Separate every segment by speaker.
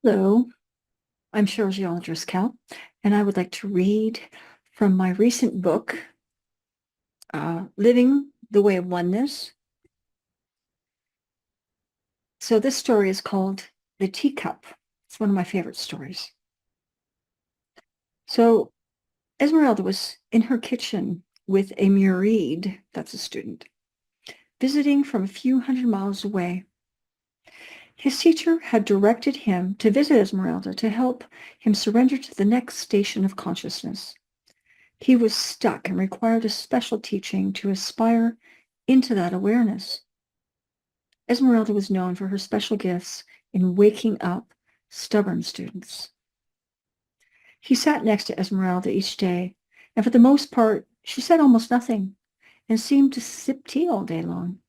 Speaker 1: Hello, I'm sociologist Cal, and I would like to read from my recent book, Living the Way of Oneness. So this story is called The Teacup. It's one of my favorite stories. So Esmeralda was in her kitchen with a murid, that's a student, visiting from a few hundred miles away. His teacher had directed him to visit Esmeralda to help him surrender to the next station of consciousness. He was stuck and required a special teaching to aspire into that awareness. Esmeralda was known for her special gifts in waking up stubborn students. He sat next to Esmeralda each day, and for the most part, she said almost nothing and seemed to sip tea all day long.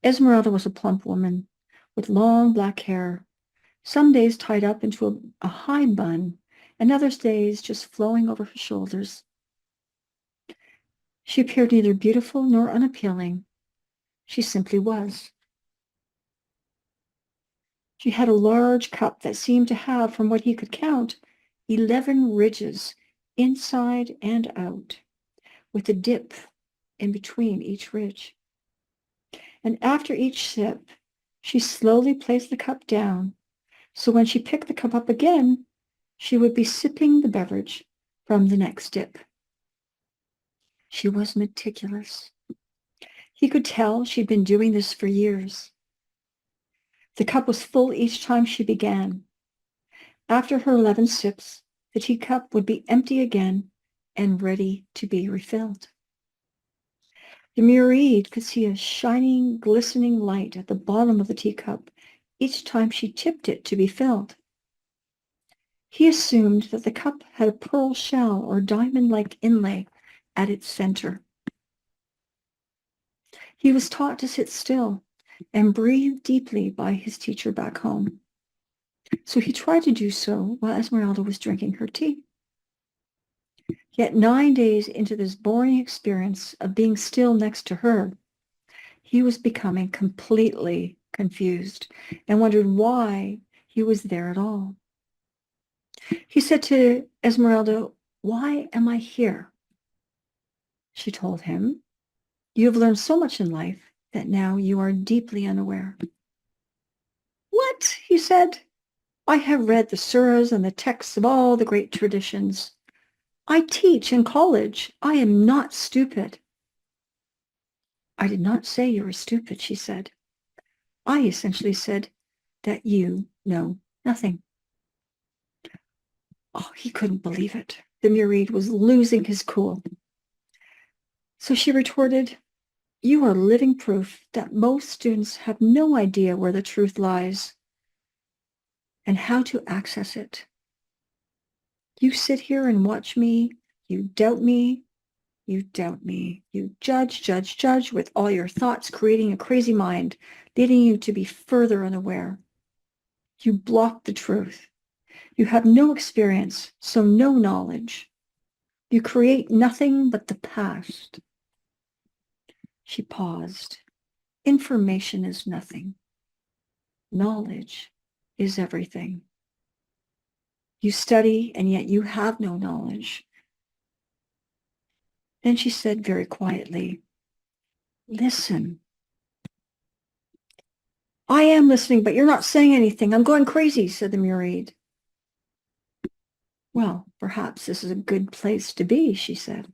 Speaker 1: Esmeralda was a plump woman with long black hair, some days tied up into a high bun, and other days just flowing over her shoulders. She appeared neither beautiful nor unappealing. She simply was. She had a large cup that seemed to have, from what he could count, 11 ridges inside and out, with a dip in between each ridge. And after each sip, she slowly placed the cup down, so when she picked the cup up again, she would be sipping the beverage from the next dip. She was meticulous. He could tell she'd been doing this for years. The cup was full each time she began. After her 11 sips, the teacup would be empty again and ready to be refilled. The murid could see a shining, glistening light at the bottom of the teacup each time she tipped it to be filled. He assumed that the cup had a pearl shell or diamond-like inlay at its center. He was taught to sit still and breathe deeply by his teacher back home. So he tried to do so while Esmeralda was drinking her tea. Yet 9 days into this boring experience of being still next to her, he was becoming completely confused and wondered why he was there at all. He said to Esmeralda, "Why am I here?" She told him, "You have learned so much in life that now you are deeply unaware." "What?" he said. "I have read the surahs and the texts of all the great traditions. I teach in college. I am not stupid." "I did not say you were stupid," she said. "I essentially said that you know nothing." Oh, he couldn't believe it. The murid was losing his cool. So she retorted, "You are living proof that most students have no idea where the truth lies and how to access it. You sit here and watch me. You doubt me. You doubt me. You judge, judge, judge with all your thoughts, creating a crazy mind, leading you to be further unaware. You block the truth. You have no experience, so no knowledge. You create nothing but the past." She paused. "Information is nothing. Knowledge is everything. You study, and yet you have no knowledge." Then she said very quietly, "Listen." "I am listening, but you're not saying anything. I'm going crazy," said the murid. "Well, perhaps this is a good place to be," she said.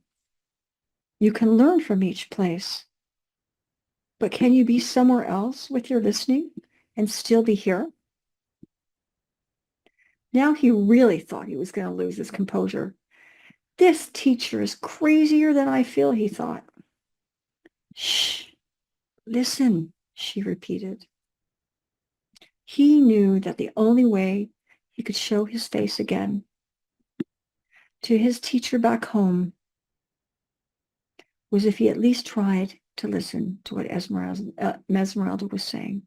Speaker 1: "You can learn from each place. But can you be somewhere else with your listening and still be here?" Now he really thought he was going to lose his composure. "This teacher is crazier than I feel," he thought. "Shh, listen," she repeated. He knew that the only way he could show his face again to his teacher back home was if he at least tried to listen to what Esmeralda was saying.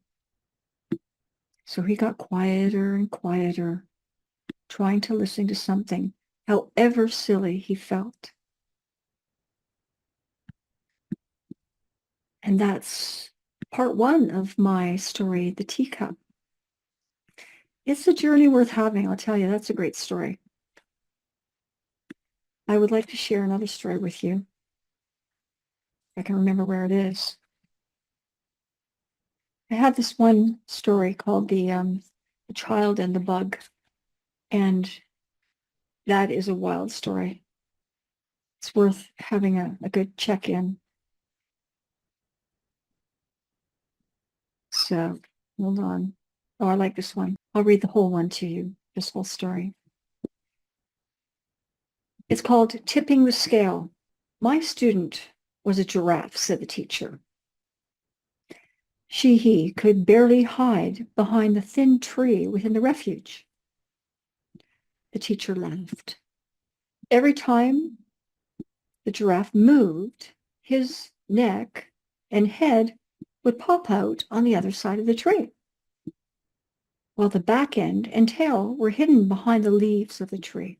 Speaker 1: So he got quieter and quieter, trying to listen to something, however silly he felt. And that's part one of my story, The Teacup. It's a journey worth having, I'll tell you. That's a great story. I would like to share another story with you. I can remember where it is. I have this one story called the Child and the Bug, and that is a wild story. It's worth having a good check-in. So, hold on. Oh, I like this one. I'll read the whole one to you, this whole story. It's called Tipping the Scale. My student was a giraffe, said the teacher. He could barely hide behind the thin tree within the refuge. The teacher laughed. Every time the giraffe moved, his neck and head would pop out on the other side of the tree, while the back end and tail were hidden behind the leaves of the tree.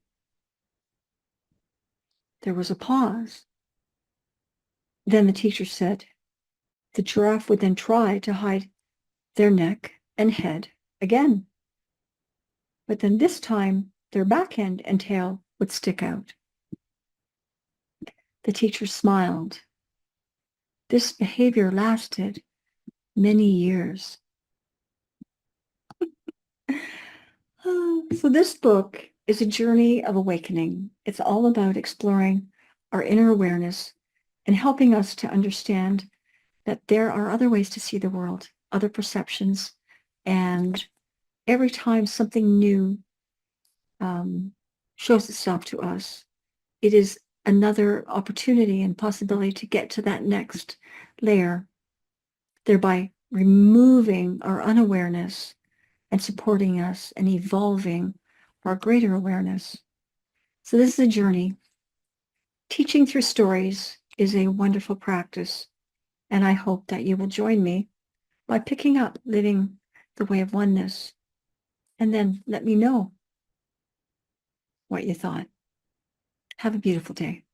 Speaker 1: There was a pause. Then the teacher said, the giraffe would then try to hide their neck and head again. But then this time, their back end and tail would stick out. The teacher smiled. This behavior lasted many years. So this book is a journey of awakening. It's all about exploring our inner awareness and helping us to understand that there are other ways to see the world, other perceptions, and every time something new shows itself to us, it is another opportunity and possibility to get to that next layer, thereby removing our unawareness and supporting us and evolving our greater awareness. So this is a journey. Teaching through stories is a wonderful practice, and I hope that you will join me by picking up Living the Way of Oneness, and then let me know what you thought. Have a beautiful day.